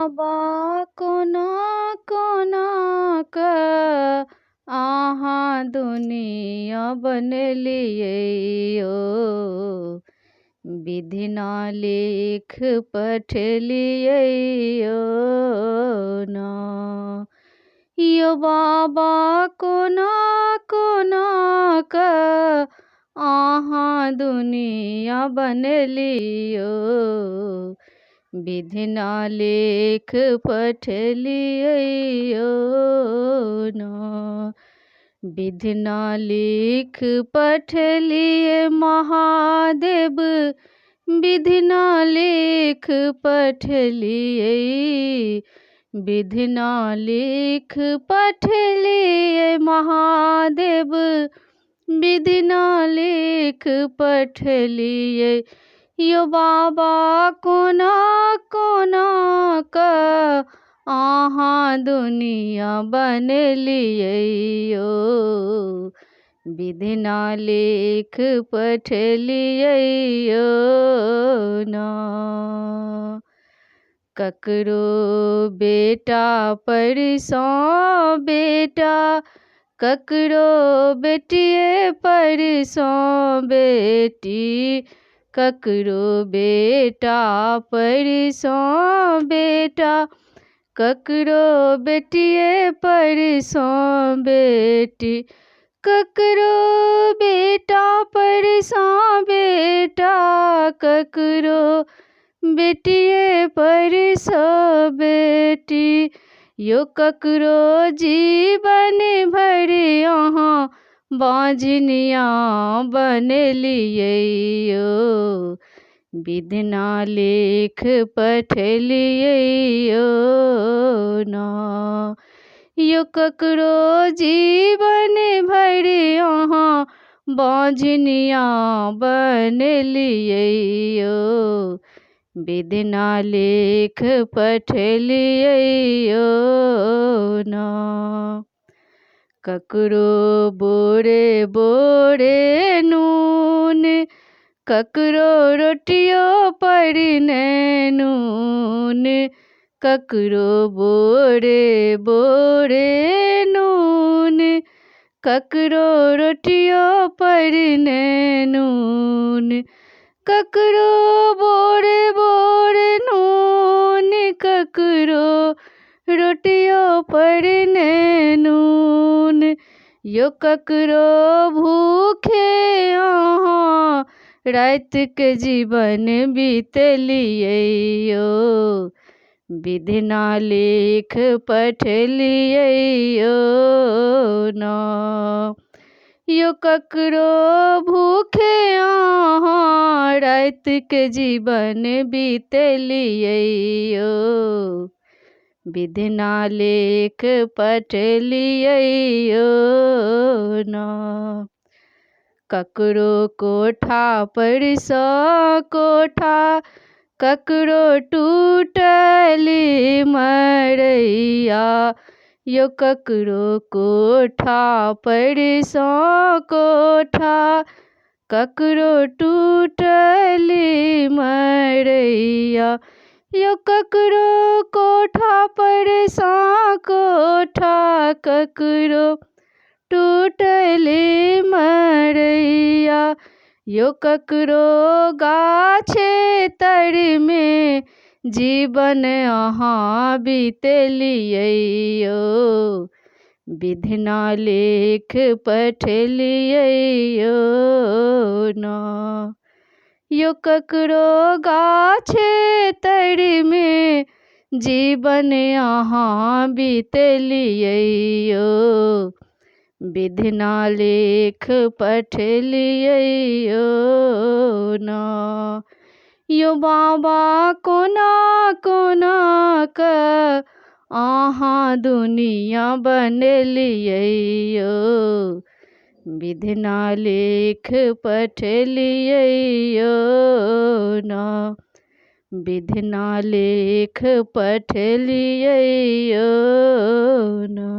बाबा कोना कोना क अहाँ दुनिया बनलियै यो, विधि ना लिख पठलियै यो ना। यो बाबा कोना कोना क अहाँ दुनिया बनलियो, विधि ना लिख पठलियै यो ना। विधि ना लिख पठलियै महादेव, विधि ना लिख पठलियै, विधि ना लिख पठलियै महादेव, विधि ना लिख पठलियै यो बाबा कोना कोना क अहाँ दुनिया बनलियै यो, विधि ना लिख पठलियै यो ना। ककरो बेटा परसँ बेटा, ककरो बेटिए परसँ बेटी, ककरो बेटा परसँ बेटा, ककरो बेटिए परसँ बेटी, ककरो बेटा परसँ बेटा, ककरो बेटिए परसँ बेटी। यो ककरो जीवन भरि अहाँ बाँझनिया बनलियै यो, विधि ना लिख पठलियै यो ना। यो ककरो जीवन भरि अहाँ बाँझनिया बनलियै यो, विधि ना लिख पठलियै यो ना। ककरो बोरे बोरे नून, ककरो रोटियो पर नै नून, ककरो बोरे बोरे नून, ककरो रोटियो पर नै नून, ककरो बोरे बोरे नून, ककरो रोटियो पर नै नून। यो ककरो भूखे अहाँ रात के जीवन बीतलियै यो, विधि ना लिख पठलियै यो ना। यो ककरो भूखे अहाँ रात के जीवन बीतलियै यो, विधि ना लिख पठलियै यो ना। ककरो कोठा परसँ कोठा, ककरो टूटली मरैया, यो ककरो कोठा परसँ कोठा, ककरो टूटली मरैया, यो ककरो कोठा परसँ कोठा, ककरो टूटली मरैया। यो ककरो गाछे तर में जीवन अहाँ बीतलियै यो, विधि ना लिख पठलियै यो ना। यो ककरो गाछे तर में जीवन अहाँ बीतलियै यो, विधि ना लिख पठलियै यो ना। यो बाबा कोना कोना क अहाँ दुनिया बनलियै यो, विधि ना लिख पठलियै यो ना, विधि ना लिख पठलियै यो ना।